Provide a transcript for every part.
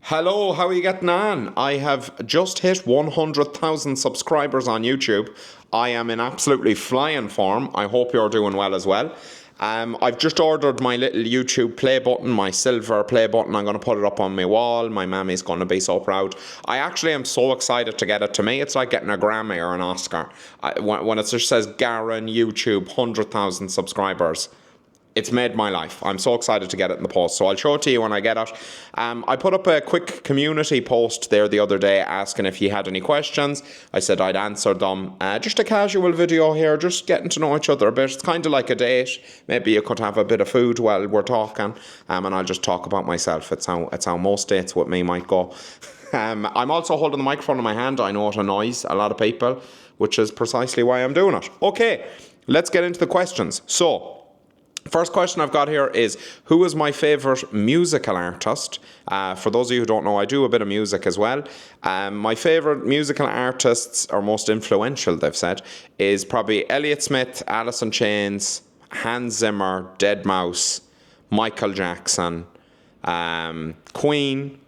Hello, how are you getting on? I have just hit 100,000 subscribers on YouTube. I am in absolutely flying form. I hope you're doing well as well. I've just ordered my little YouTube play button, my silver play button. I'm going to put it up on my wall. My mammy's going to be so proud. I actually am so excited to get it. To me, it's like getting a Grammy or an Oscar. When it just says Garen YouTube 100,000 subscribers, it's made my life. I'm so excited to get it in the post. So I'll show it to you when I get it. I put up a quick community post there the other day asking if you had any questions. I said I'd answer them. Just a casual video here, just getting to know each other a bit. It's kind of like a date. Maybe you could have a bit of food while we're talking. And I'll just talk about myself. It's how most dates with me might go. I'm also holding the microphone in my hand. I know it annoys a lot of people, which is precisely why I'm doing it. Okay, let's get into the questions. So, first question I've got here is, who is my favourite musical artist? For those of you who don't know, I do a bit of music as well. My favourite musical artists, or most influential, they've said, is probably Elliott Smith, Alice in Chains, Hans Zimmer, Deadmau5, Michael Jackson, Queen.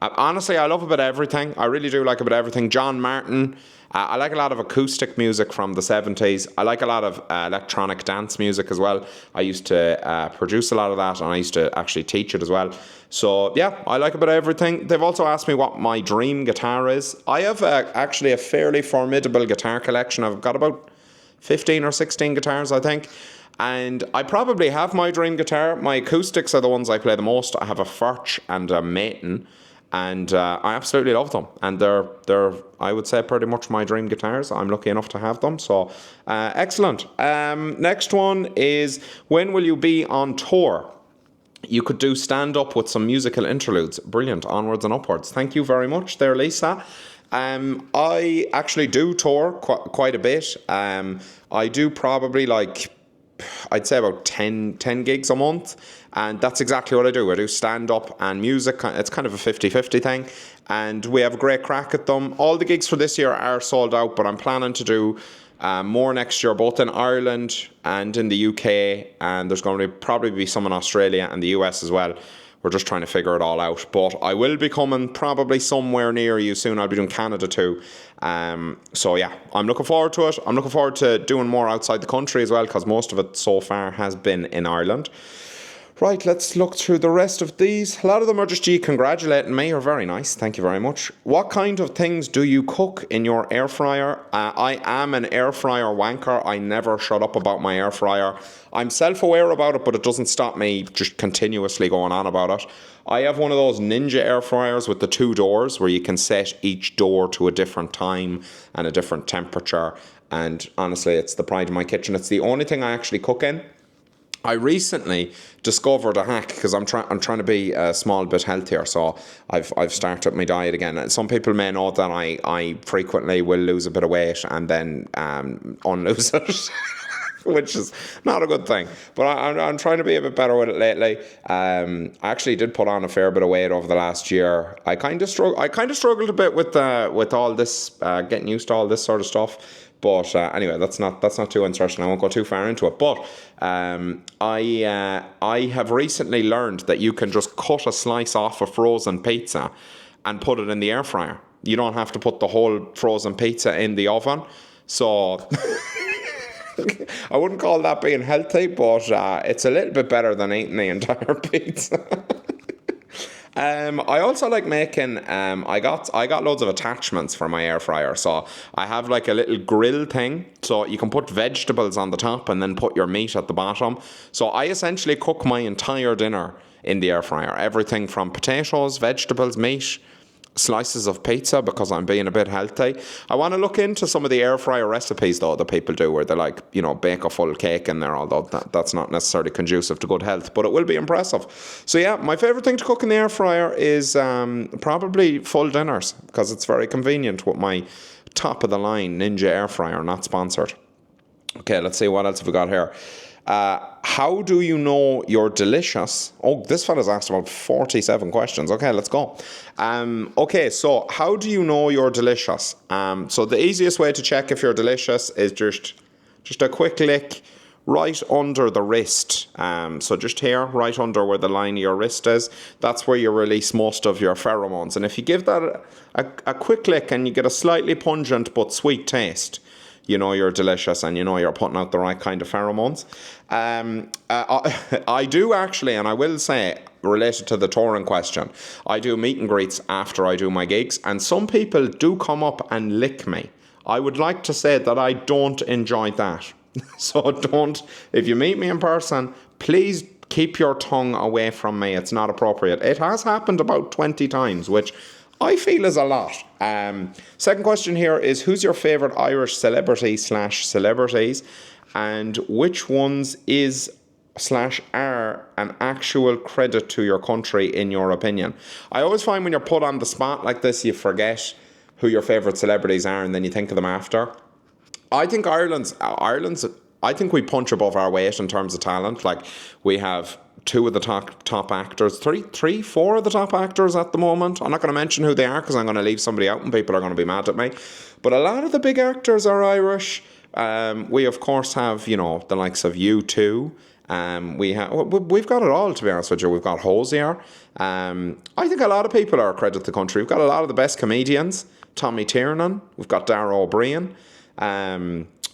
Honestly, I love a bit of everything. I really do like a bit of everything. John Martin. I like a lot of acoustic music from the 70s. I like a lot of electronic dance music as well. I used to produce a lot of that, and I used to actually teach it as well. So, yeah, I like a bit of everything. They've also asked me what my dream guitar is. I have actually a fairly formidable guitar collection. I've got about 15 or 16 guitars, I think. And I probably have my dream guitar. My acoustics are the ones I play the most. I have a Furch and a Maton. And I absolutely love them, and they're I would say pretty much my dream guitars. I'm lucky enough to have them, so excellent. Next one is, when will you be on tour? You could do stand up with some musical interludes. Brilliant, onwards and upwards. Thank you very much there, Lisa. I actually do tour quite a bit. I do probably I'd say about 10 gigs a month, and that's exactly what I do. I do stand-up and music. It's kind of a 50-50 thing, and we have a great crack at them. All the gigs for this year are sold out, but I'm planning to do more next year, both in Ireland and in the UK, and there's going to probably be some in Australia and the US as well. We're just trying to figure it all out. But I will be coming probably somewhere near you soon. I'll be doing Canada too. So yeah, I'm looking forward to it. I'm looking forward to doing more outside the country as well, because most of it so far has been in Ireland. Right, let's look through the rest of these. A lot of them are just congratulating me. Are very nice. Thank you very much. What kind of things do you cook in your air fryer? I am an air fryer wanker. I never shut up about my air fryer. I'm self-aware about it, but it doesn't stop me just continuously going on about it. I have one of those Ninja air fryers with the 2 doors where you can set each door to a different time and a different temperature. And honestly, it's the pride of my kitchen. It's the only thing I actually cook in. I recently discovered a hack, because I'm trying to be a small bit healthier, so I've started my diet again. And some people may know that I frequently will lose a bit of weight and then unlose it, which is not a good thing. But I'm trying to be a bit better with it lately. I actually did put on a fair bit of weight over the last year. I kind of struggled a bit with all this, getting used to all this sort of stuff. But anyway, that's not too interesting. I won't go too far into it. But I have recently learned that you can just cut a slice off a frozen pizza and put it in the air fryer. You don't have to put the whole frozen pizza in the oven. So I wouldn't call that being healthy, but it's a little bit better than eating the entire pizza. I also like making, I got loads of attachments for my air fryer. So I have like a little grill thing, so you can put vegetables on the top and then put your meat at the bottom. So I essentially cook my entire dinner in the air fryer. Everything from potatoes, vegetables, meat, slices of pizza, because I'm being a bit healthy. I want to look into some of the air fryer recipes though that people do, where they bake a full cake in there, although that's not necessarily conducive to good health, but it will be impressive. So yeah, my favourite thing to cook in the air fryer is probably full dinners, because it's very convenient with my top of the line Ninja air fryer, not sponsored. Okay, let's see what else have we got here. How do you know you're delicious? Oh, this fella's asked about 47 questions. Okay, let's go. Okay, so how do you know you're delicious? So the easiest way to check if you're delicious is just a quick lick right under the wrist. So just here, right under where the line of your wrist is, that's where you release most of your pheromones. And if you give that a quick lick and you get a slightly pungent but sweet taste, you know you're delicious and you know you're putting out the right kind of pheromones. I do actually, and I will say, related to the touring question, I do meet and greets after I do my gigs, and some people do come up and lick me. I would like to say that I don't enjoy that. So don't, if you meet me in person, please keep your tongue away from me. It's not appropriate. It has happened about 20 times, which I feel is a lot. Second question here is, who's your favourite Irish celebrity/celebrities, and which ones is/are an actual credit to your country in your opinion? I always find when you're put on the spot like this, you forget who your favourite celebrities are and then you think of them after. I think Ireland's, I think we punch above our weight in terms of talent. Like, we have two of the top actors, four of the top actors at the moment. I'm not going to mention who they are because I'm going to leave somebody out and people are going to be mad at me. But a lot of the big actors are Irish. We of course have, you know, the likes of U2. We've got it all, to be honest with you. We've got Hosier. I think a lot of people are a credit to the country. We've got a lot of the best comedians. Tommy Tiernan. We've got Dara O'Brien.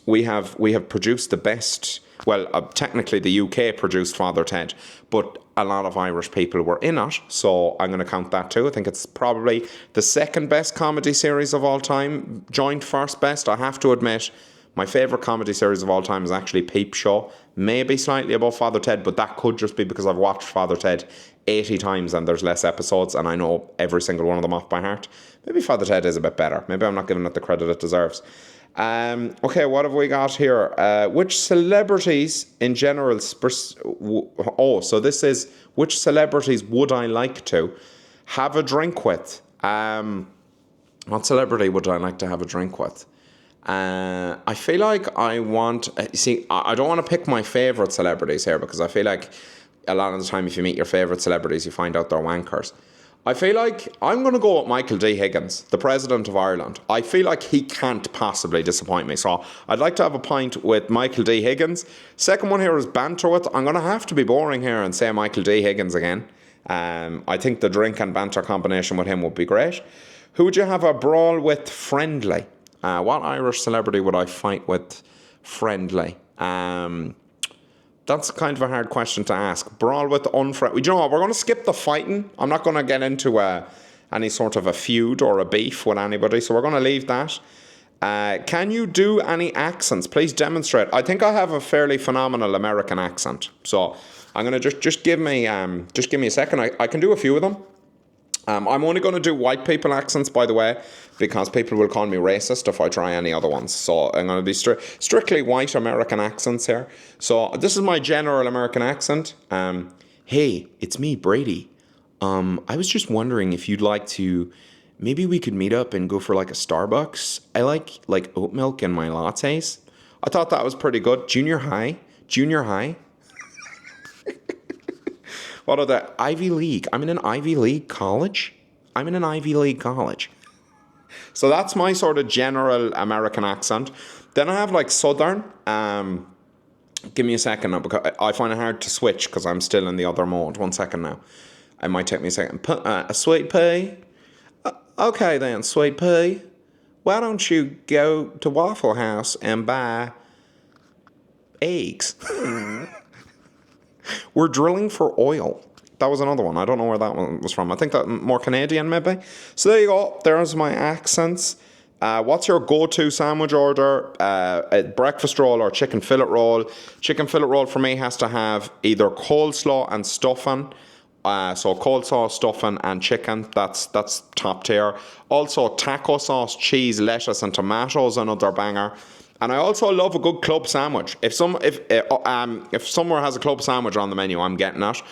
We have produced the best. Well, technically the UK produced Father Ted, but a lot of Irish people were in it, so I'm going to count that too. I think it's probably the second best comedy series of all time, joint first best. I have to admit, my favourite comedy series of all time is actually Peep Show, maybe slightly above Father Ted, but that could just be because I've watched Father Ted 80 times and there's less episodes and I know every single one of them off by heart. Maybe Father Ted is a bit better. Maybe I'm not giving it the credit it deserves. Okay, what have we got here? Which celebrities in general... so this is, which celebrities would I like to have a drink with? What celebrity would I like to have a drink with? I feel like I want... I don't want to pick my favourite celebrities here because I feel like a lot of the time if you meet your favourite celebrities, you find out they're wankers. I feel like I'm going to go with Michael D. Higgins, the President of Ireland. I feel like he can't possibly disappoint me. So I'd like to have a pint with Michael D. Higgins. Second one here is banter with. I'm going to have to be boring here and say Michael D. Higgins again. I think the drink and banter combination with him would be great. Who would you have a brawl with friendly? What Irish celebrity would I fight with friendly? That's kind of a hard question to ask. Brawl with unfriendly. You know what? We're going to skip the fighting. I'm not going to get into any sort of a feud or a beef with anybody, so we're going to leave that. Can you do any accents? Please demonstrate. I think I have a fairly phenomenal American accent, so I'm going to just give me a second. I can do a few of them. I'm only going to do white people accents, by the way, because people will call me racist if I try any other ones. So I'm going to be strictly white American accents here. So this is my general American accent. Hey, it's me, Brady. I was just wondering if you'd like to... Maybe we could meet up and go for like a Starbucks. I like oat milk in my lattes. I thought that was pretty good. Junior high. What are the Ivy League? I'm in an Ivy League college. So that's my sort of general American accent. Then I have like Southern. Give me a second now because I find it hard to switch because I'm still in the other mode. 1 second now. It might take me a second. A sweet pea. Okay then, sweet pea. Why don't you go to Waffle House and buy eggs? We're drilling for oil. That was another one. I don't know where that one was from. I think that more Canadian maybe. So there you go. There's my accents. What's your go-to sandwich order? A breakfast roll or chicken fillet roll? Chicken fillet roll for me has to have either coleslaw and stuffing. So coleslaw, stuffing and chicken. That's top tier. Also taco sauce, cheese, lettuce and tomatoes, another banger. And I also love a good club sandwich. If somewhere has a club sandwich on the menu, I'm getting it.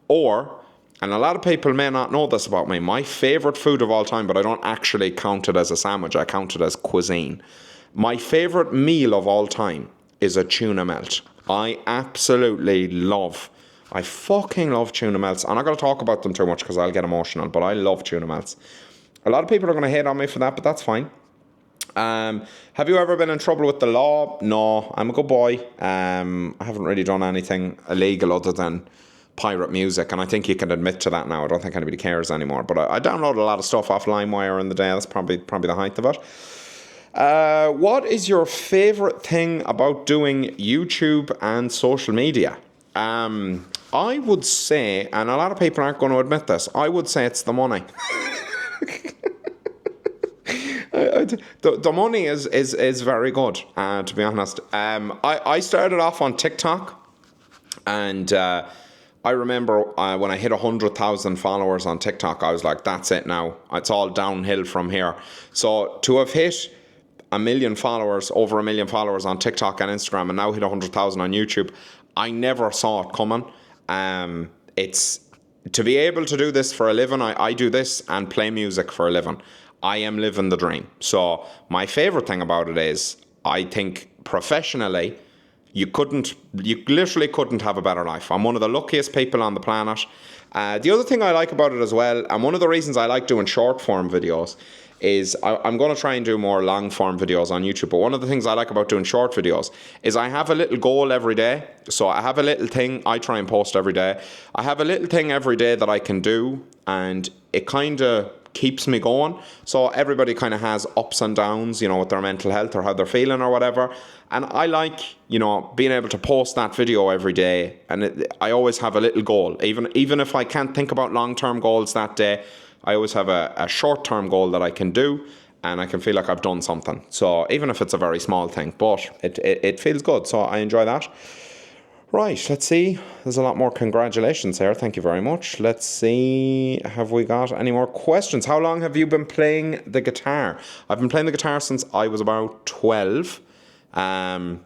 Or, and a lot of people may not know this about me, my favourite food of all time, but I don't actually count it as a sandwich, I count it as cuisine. My favourite meal of all time is a tuna melt. I fucking love tuna melts. I'm not going to talk about them too much because I'll get emotional, but I love tuna melts. A lot of people are going to hate on me for that, but that's fine. Have you ever been in trouble with the law? No, I'm a good boy. I haven't really done anything illegal other than pirate music, and I think you can admit to that now. I don't think anybody cares anymore. But I downloaded a lot of stuff off LimeWire in the day. That's probably the height of it. What is your favourite thing about doing YouTube and social media? I would say, and a lot of people aren't going to admit this, I would say it's the money. The money is very good, to be honest. I started off on TikTok, and I remember when I hit 100,000 followers on TikTok, I was like, that's it now. It's all downhill from here. So to have hit over 1 million followers on TikTok and Instagram, and now hit 100,000 on YouTube, I never saw it coming. It's to be able to do this for a living. I do this and play music for a living. I am living the dream. So my favorite thing about it is, I think professionally, you literally couldn't have a better life. I'm one of the luckiest people on the planet. The other thing I like about it as well, and one of the reasons I like doing short form videos, is I'm going to try and do more long form videos on YouTube. But one of the things I like about doing short videos is I have a little goal every day. So I have a little thing I try and post every day. I have a little thing every day that I can do, and it kind of keeps me going. So everybody kind of has ups and downs, with their mental health or how they're feeling or whatever. And I like, being able to post that video every day. And I always have a little goal. Even if I can't think about long-term goals that day, I always have a short-term goal that I can do, and I can feel like I've done something. So even if it's a very small thing, but it feels good. So I enjoy that. Right, let's see. There's a lot more congratulations here. Thank you very much. Let's see. Have we got any more questions? How long have you been playing the guitar? I've been playing the guitar since I was about 12. And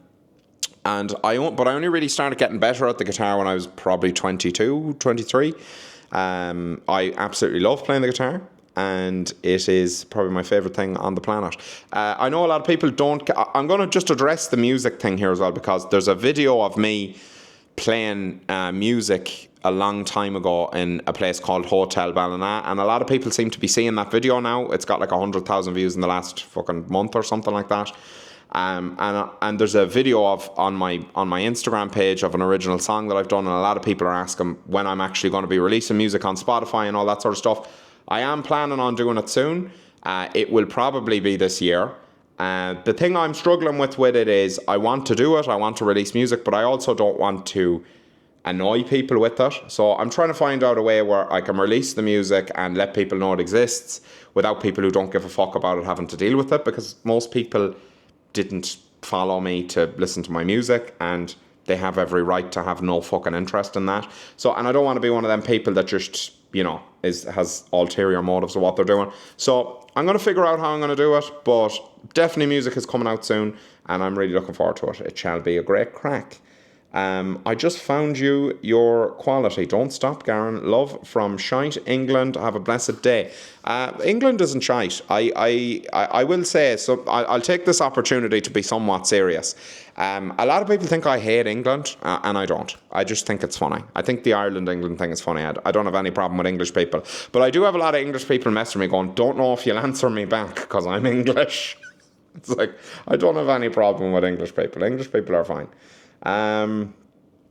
I only really started getting better at the guitar when I was probably 22, 23. I absolutely love playing the guitar, and it is probably my favourite thing on the planet. I know a lot of people don't... I'm going to just address the music thing here as well, because there's a video of me playing music a long time ago in a place called Hotel Ballina, and a lot of people seem to be seeing that video now. It's got like 100,000 views in the last fucking month or something like that. And there's a video on my Instagram page of an original song that I've done, and a lot of people are asking when I'm actually going to be releasing music on Spotify and all that sort of stuff. I am planning on doing it soon. It will probably be this year. The thing I'm struggling with it is, I want to do it, I want to release music, but I also don't want to annoy people with it. So I'm trying to find out a way where I can release the music and let people know it exists without people who don't give a fuck about it having to deal with it, because most people didn't follow me to listen to my music, and they have every right to have no fucking interest in that. So, and I don't want to be one of them people that just, has ulterior motives of what they're doing. So I'm going to figure out how I'm going to do it, but definitely music is coming out soon, and I'm really looking forward to it. It shall be a great crack. I just found your quality. Don't stop, Garen. Love from Shite, England. Have a blessed day. England isn't shite. I will say, so I'll take this opportunity to be somewhat serious. A lot of people think I hate England, and I don't. I just think it's funny. I think the Ireland-England thing is funny. I don't have any problem with English people. But I do have a lot of English people messaging me going, don't know if you'll answer me back because I'm English. It's like, I don't have any problem with English people. English people are fine.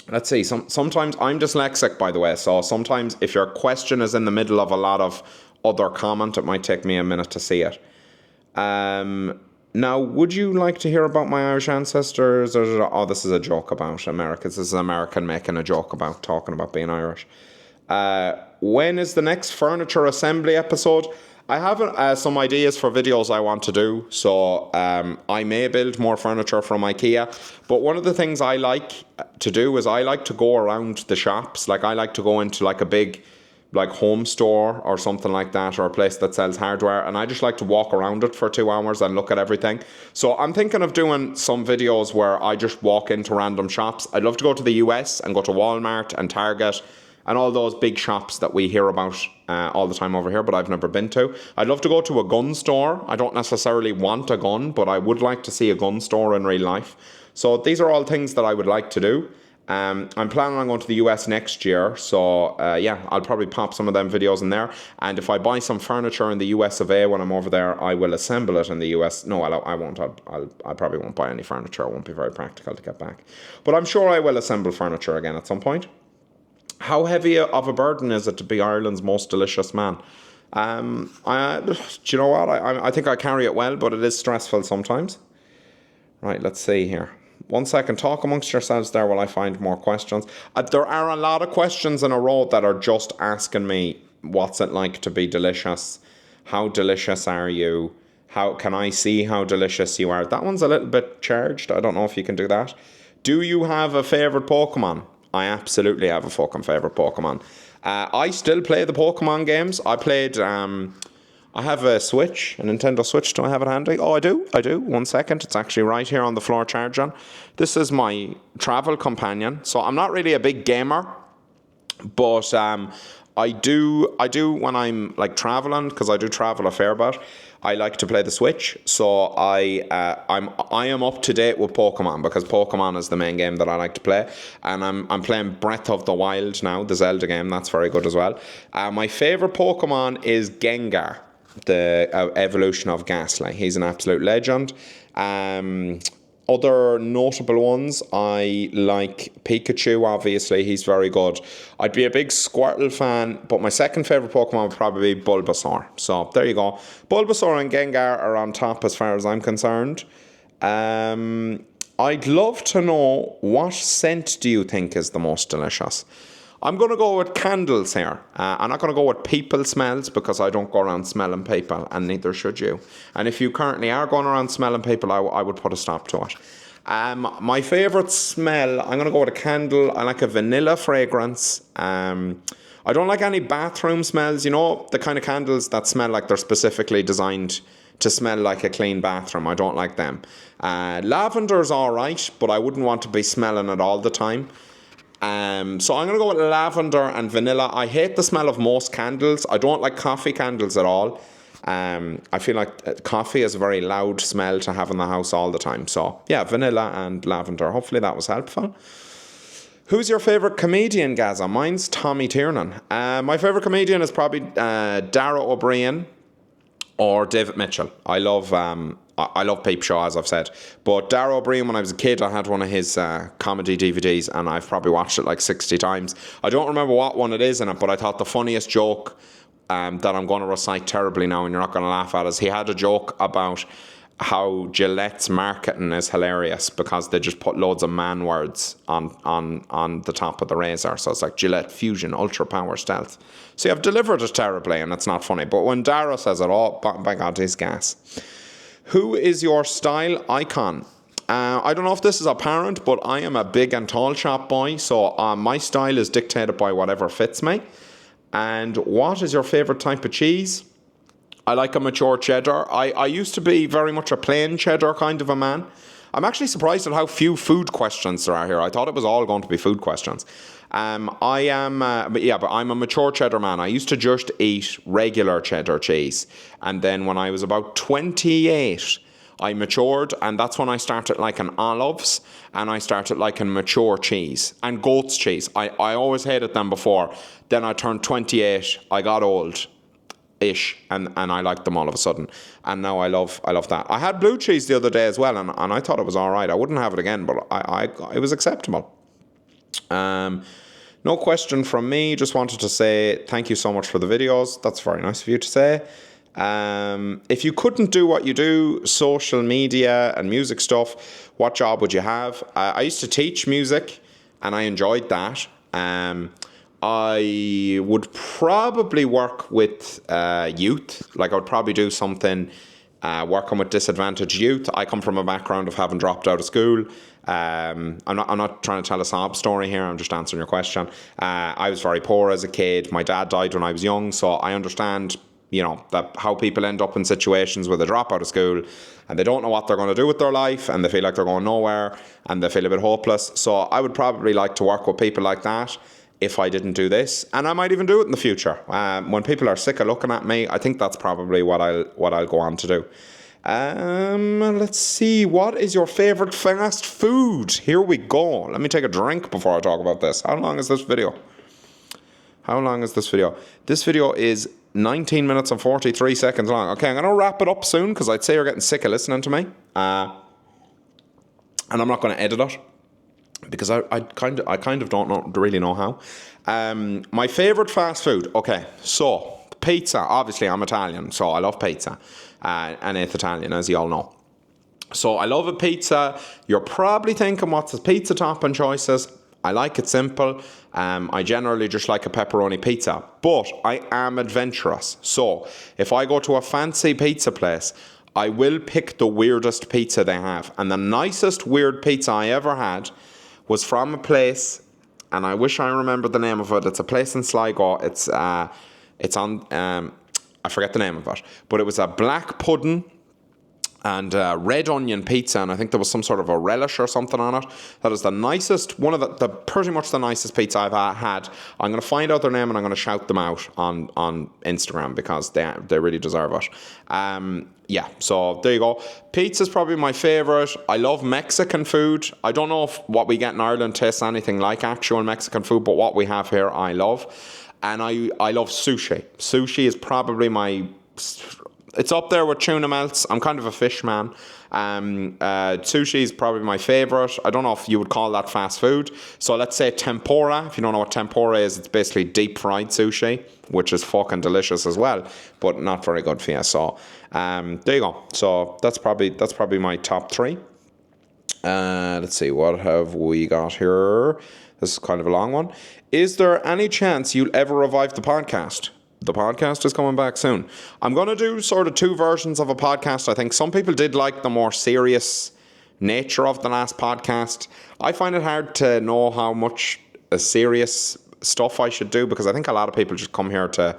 Let's see. Sometimes I'm dyslexic, by the way. So sometimes if your question is in the middle of a lot of other comment, it might take me a minute to see it. Now, would you like to hear about my Irish ancestors? Oh, this is a joke about Americans. This is an American making a joke about talking about being Irish. When is the next furniture assembly episode? I have some ideas for videos I want to do, so I may build more furniture from IKEA, but one of the things I like to do is I like to go around the shops. Like, I like to go into like a big home store or something like that, or a place that sells hardware, and I just like to walk around it for 2 hours and look at everything. So I'm thinking of doing some videos where I just walk into random shops. I'd love to go to the US and go to Walmart and Target and all those big shops that we hear about all the time over here, but I've never been to. I'd love to go to a gun store. I don't necessarily want a gun, but I would like to see a gun store in real life. So these are all things that I would like to do. I'm planning on going to the US next year, so yeah, I'll probably pop some of them videos in there. And if I buy some furniture in the US of A when I'm over there, I will assemble it in the US. No, I won't. I probably won't buy any furniture. It won't be very practical to get back. But I'm sure I will assemble furniture again at some point. How heavy of a burden is it to be Ireland's most delicious man? Do you know what? I think I carry it well, but it is stressful sometimes. Right, let's see here. 1 second, talk amongst yourselves there while I find more questions. There are a lot of questions in a row that are just asking me, what's it like to be delicious? How delicious are you? How can I see how delicious you are? That one's a little bit charged. I don't know if you can do that. Do you have a favourite Pokemon? I absolutely have a fucking favourite Pokemon. I still play the Pokemon games. I have a Switch, a Nintendo Switch. Do I have it handy? Oh, I do. 1 second. It's actually right here on the floor charging. This is my travel companion. So I'm not really a big gamer, but I do when I'm like traveling, because I do travel a fair bit. I like to play the Switch, so I am up to date with Pokemon, because Pokemon is the main game that I like to play, and I'm playing Breath of the Wild now, the Zelda game. That's very good as well. My favorite Pokemon is Gengar, the evolution of Ghastly. He's an absolute legend. Other notable ones, I like Pikachu, obviously, he's very good. I'd be a big Squirtle fan, but my second favourite Pokemon would probably be Bulbasaur. So, there you go. Bulbasaur and Gengar are on top as far as I'm concerned. I'd love to know, what scent do you think is the most delicious? I'm going to go with candles here. I'm not going to go with people smells, because I don't go around smelling people, and neither should you. And if you currently are going around smelling people, I would put a stop to it. My favourite smell, I'm going to go with a candle. I like a vanilla fragrance. I don't like any bathroom smells. You know, the kind of candles that smell like they're specifically designed to smell like a clean bathroom. I don't like them. Lavender's alright, but I wouldn't want to be smelling it all the time. So I'm going to go with lavender and vanilla. I hate the smell of most candles. I don't like coffee candles at all. I feel like coffee is a very loud smell to have in the house all the time. So yeah, vanilla and lavender. Hopefully that was helpful. Who's your favourite comedian, Gaza? Mine's Tommy Tiernan. My favourite comedian is probably Dara O'Brien or David Mitchell. I love Peep Show, as I've said. But Dara O'Brien, when I was a kid, I had one of his comedy DVDs, and I've probably watched it like 60 times. I don't remember what one it is in it, but I thought the funniest joke that I'm going to recite terribly now, and you're not going to laugh at, is he had a joke about how Gillette's marketing is hilarious, because they just put loads of man words on the top of the razor. So it's like Gillette Fusion Ultra Power Stealth. So I've delivered it terribly, and it's not funny. But when Dara says it, oh, by God, he's gas. Who is your style icon? I don't know if this is apparent, but I am a big and tall chap boy, so my style is dictated by whatever fits me. And what is your favourite type of cheese? I like a mature cheddar. I used to be very much a plain cheddar kind of a man. I'm actually surprised at how few food questions there are here. I thought it was all going to be food questions. But I'm a mature cheddar man. I used to just eat regular cheddar cheese. And then when I was about 28, I matured, and that's when I started liking olives, and I started liking mature cheese and goat's cheese. I always hated them before. Then I turned 28, I got old-ish, and I liked them all of a sudden. And now I love that. I had blue cheese the other day as well, and I thought it was all right. I wouldn't have it again, but it was acceptable. No question from me. Just wanted to say thank you so much for the videos. That's very nice of you to say. If you couldn't do what you do, social media and music stuff, what job would you have? I used to teach music, and I enjoyed that. I would probably work with youth. Like, I would probably do something working with disadvantaged youth. I come from a background of having dropped out of school. I'm not trying to tell a sob story here. I'm just answering your question. I was very poor as a kid. My dad died when I was young, so I understand, that how people end up in situations where they drop out of school and they don't know what they're going to do with their life, and they feel like they're going nowhere, and they feel a bit hopeless. So I would probably like to work with people like that if I didn't do this, and I might even do it in the future. When people are sick of looking at me, I think that's probably what I'll go on to do. Let's see. What is your favorite fast food? Here we go. Let me take a drink before I talk about this. How long is this video? This video is 19 minutes and 43 seconds long. Okay, I'm going to wrap it up soon because I'd say you're getting sick of listening to me. And I'm not going to edit it because I kind of don't really know how. My favorite fast food. Okay, so pizza. Obviously, I'm Italian, so I love pizza. And it's Italian, as you all know. So I love a pizza. You're probably thinking, what's the pizza topping choices? I like it simple. I generally just like a pepperoni pizza. But I am adventurous. So if I go to a fancy pizza place, I will pick the weirdest pizza they have. And the nicest weird pizza I ever had was from a place, and I wish I remember the name of it. It's a place in Sligo. It's on... I forget the name of it, but it was a black pudding and red onion pizza, and I think there was some sort of a relish or something on it. That is the nicest, one of the pretty much the nicest pizza I've had. I'm going to find out their name and I'm going to shout them out on Instagram because they really deserve it. Yeah, so there you go. Pizza's probably my favourite. I love Mexican food. I don't know if what we get in Ireland tastes anything like actual Mexican food, but what we have here I love. And I love sushi. Sushi is probably it's up there with tuna melts. I'm kind of a fish man. Sushi is probably my favourite. I don't know if you would call that fast food. So let's say tempura. If you don't know what tempura is, it's basically deep fried sushi, which is fucking delicious as well, but not very good for you. So there you go. So that's probably my top three. Let's see, what have we got here? This is kind of a long one. Is there any chance you'll ever revive the podcast? The podcast is coming back soon. I'm going to do sort of two versions of a podcast. I think some people did like the more serious nature of the last podcast. I find it hard to know how much serious stuff I should do because I think a lot of people just come here to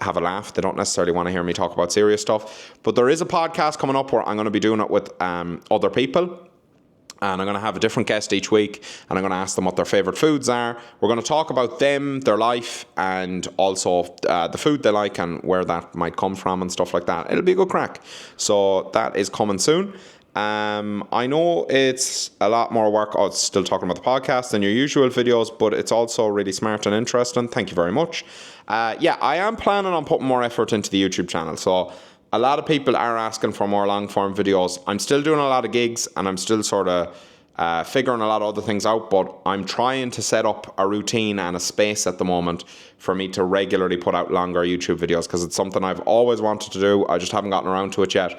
have a laugh. They don't necessarily want to hear me talk about serious stuff. But there is a podcast coming up where I'm going to be doing it with other people. And I'm going to have a different guest each week, and I'm going to ask them what their favourite foods are. We're going to talk about them, their life, and also the food they like and where that might come from and stuff like that. It'll be a good crack. So that is coming soon. I know it's a lot more work. Oh, it's still talking about the podcast than your usual videos, but it's also really smart and interesting. Thank you very much. Yeah, I am planning on putting more effort into the YouTube channel. So a lot of people are asking for more long-form videos. I'm still doing a lot of gigs and I'm still sort of figuring a lot of other things out, but I'm trying to set up a routine and a space at the moment for me to regularly put out longer YouTube videos because it's something I've always wanted to do. I just haven't gotten around to it yet.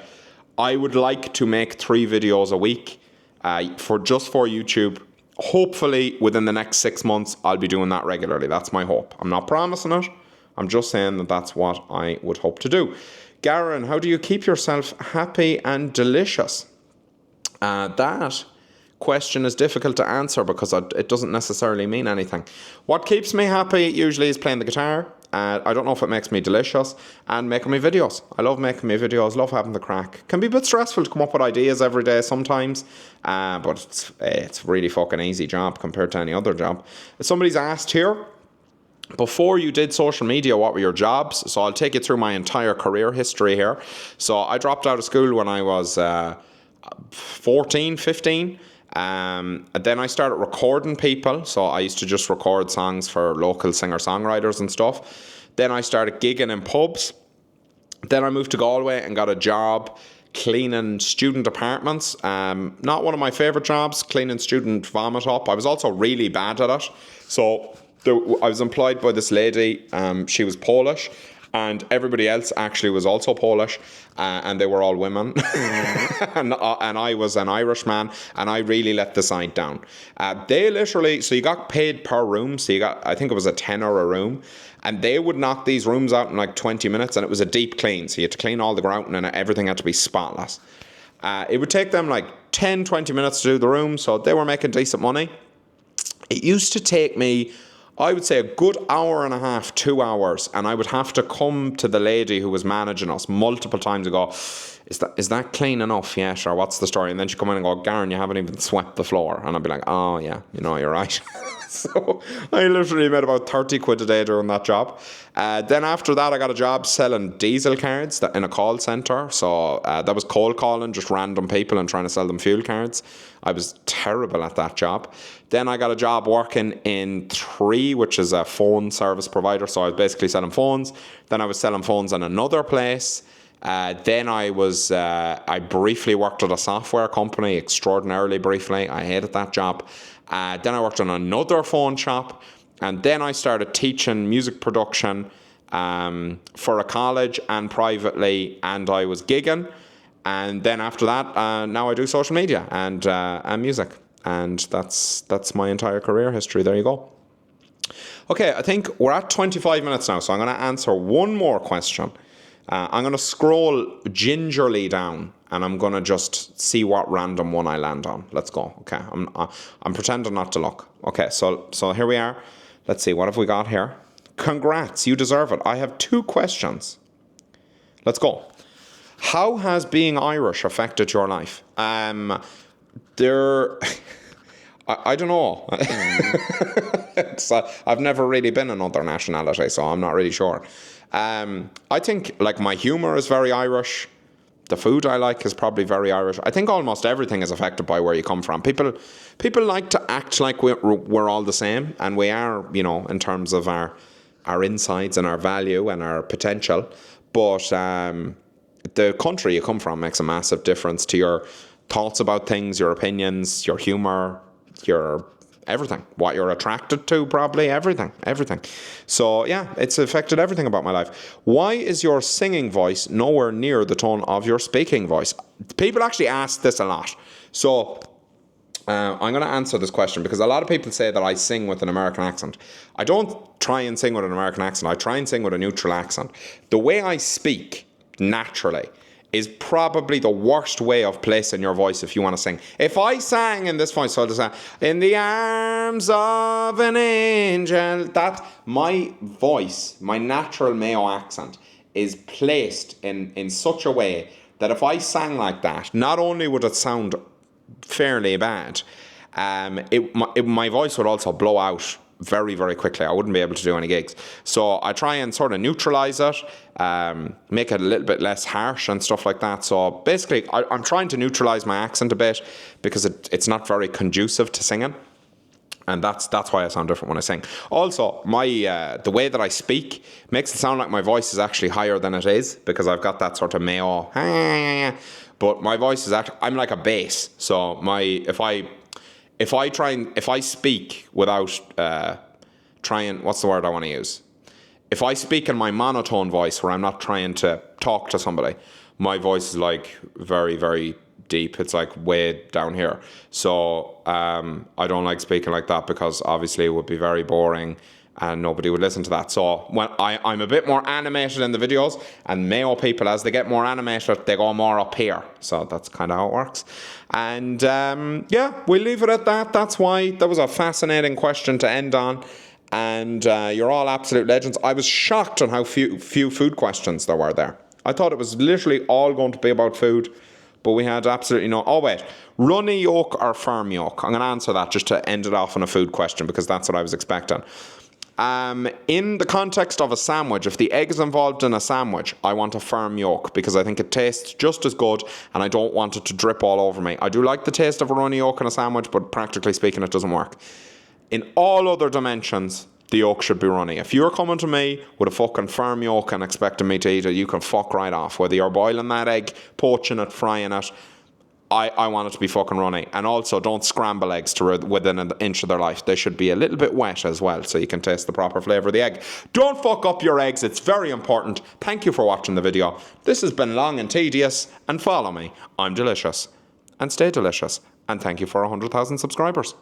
I would like to make 3 videos a week for YouTube. Hopefully within the next 6 months, I'll be doing that regularly. That's my hope. I'm not promising it. I'm just saying that that's what I would hope to do. Garen, how do you keep yourself happy and delicious? That question is difficult to answer because it doesn't necessarily mean anything. What keeps me happy usually is playing the guitar. I don't know if it makes me delicious, and making me videos. I love making me videos, love having the crack. Can be a bit stressful to come up with ideas every day sometimes, but it's really fucking easy job compared to any other job. If somebody's asked here, before you did social media, what were your jobs? So I'll take you through my entire career history here. So I dropped out of school when I was 14, 15. And then I started recording people. So I used to just record songs for local singer-songwriters and stuff. Then I started gigging in pubs. Then I moved to Galway and got a job cleaning student apartments. Not one of my favourite jobs, cleaning student vomit up. I was also really bad at it. So I was employed by this lady. She was Polish, and everybody else actually was also Polish, and they were all women. and I was an Irishman, and I really let the side down. They literally, so you got paid per room, so you got, I think it was a tenner a room, and they would knock these rooms out in like 20 minutes, and it was a deep clean, so you had to clean all the grouting, and everything had to be spotless. It would take them like 10, 20 minutes to do the room, so they were making decent money. It used to take me, I would say, a good hour and a half, 2 hours, and I would have to come to the lady who was managing us multiple times and go, is that clean enough yet, or what's the story? And then she'd come in and go, Garen, you haven't even swept the floor. And I'd be like, oh yeah, you're right. So I literally made about 30 quid a day doing that job. Then after that, I got a job selling diesel cards in a call centre. So that was cold calling, just random people and trying to sell them fuel cards. I was terrible at that job. Then I got a job working in 3, which is a phone service provider. So I was basically selling phones. Then I was selling phones in another place. Then I briefly worked at a software company, extraordinarily briefly. I hated that job. Then I worked in another phone shop, and then I started teaching music production for a college and privately, and I was gigging. And then after that, now I do social media and music, and that's my entire career history. There you go. Okay, I think we're at 25 minutes now, so I'm going to answer one more question. I'm going to scroll gingerly down, and I'm going to just see what random one I land on. Let's go. Okay, I'm pretending not to look. Okay, so here we are. Let's see, what have we got here? Congrats, you deserve it. I have 2 questions. Let's go. How has being Irish affected your life? I don't know. I've never really been another nationality, so I'm not really sure. I think like my humour is very Irish. The food I like is probably very Irish. I think almost everything is affected by where you come from. People like to act like we're all the same, and we are, in terms of our insides and our value and our potential. But the country you come from makes a massive difference to your thoughts about things, your opinions, your humour, your everything, what you're attracted to, probably everything. So yeah, it's affected everything about my life. Why is your singing voice nowhere near the tone of your speaking voice? People actually ask this a lot. So I'm going to answer this question because a lot of people say that I sing with an American accent. I don't try and sing with an American accent. I try and sing with a neutral accent. The way I speak naturally is probably the worst way of placing your voice if you want to sing. If I sang in this voice, so I'll just say, in the arms of an angel, that my voice, my natural Mayo accent, is placed in such a way that if I sang like that, not only would it sound fairly bad, my voice would also blow out very, very quickly. I wouldn't be able to do any gigs. So I try and sort of neutralise it, make it a little bit less harsh and stuff like that. So basically, I'm trying to neutralise my accent a bit because it's not very conducive to singing. And that's why I sound different when I sing. Also, the way that I speak makes it sound like my voice is actually higher than it is because I've got that sort of Mayo. But my voice is actually, I'm like a bass. So if I speak without what's the word I want to use? If I speak in my monotone voice where I'm not trying to talk to somebody, my voice is like very, very deep. It's like way down here. So I don't like speaking like that because obviously it would be very boring and nobody would listen to that. So when I'm a bit more animated in the videos, and Mayo people, as they get more animated, they go more up here. So that's kind of how it works. And yeah, we'll leave it at that. That's why that was a fascinating question to end on. And you're all absolute legends. I was shocked on how few food questions there were there. I thought it was literally all going to be about food, but we had absolutely no. Oh wait, runny yolk or firm yolk? I'm going to answer that just to end it off on a food question because that's what I was expecting. In the context of a sandwich, if the egg is involved in a sandwich, I want a firm yolk because I think it tastes just as good and I don't want it to drip all over me. I do like the taste of a runny yolk in a sandwich, but practically speaking, it doesn't work. In all other dimensions, the yolk should be runny. If you're coming to me with a fucking firm yolk and expecting me to eat it, you can fuck right off. Whether you're boiling that egg, poaching it, frying it, I want it to be fucking runny. And also, don't scramble eggs to within an inch of their life. They should be a little bit wet as well, so you can taste the proper flavour of the egg. Don't fuck up your eggs. It's very important. Thank you for watching the video. This has been long and tedious, and follow me. I'm delicious. And stay delicious. And thank you for 100,000 subscribers.